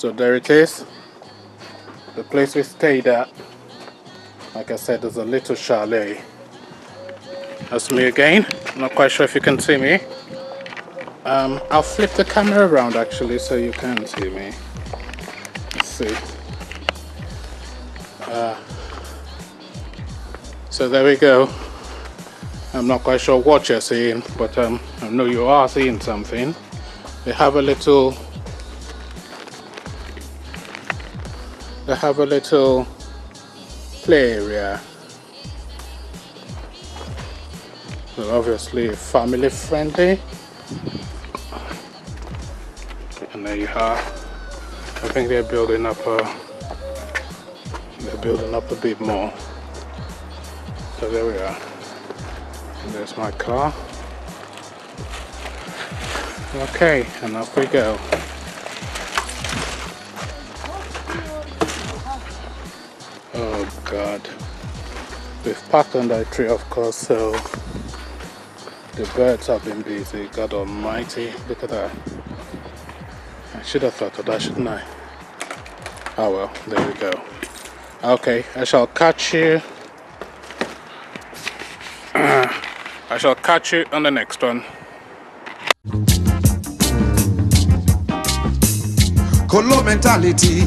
So there it is. The place we stayed at. Like I said, there's a little chalet. That's me again. I'm not quite sure if you can see me. I'll flip the camera around actually so you can see me. Let's see. So there we go. I'm not quite sure what you're seeing, but I know you are seeing something. They have a little play area. So obviously family friendly. And there you are. I think they're building up a bit more. So there we are. And there's my car. Okay, and off we go. Oh God. We've parked under a tree, of course, so the birds have been busy. God almighty, look at that. I should have thought of that, shouldn't I? Oh well, there we go. Okay, I shall catch you on the next one. Colo mentality.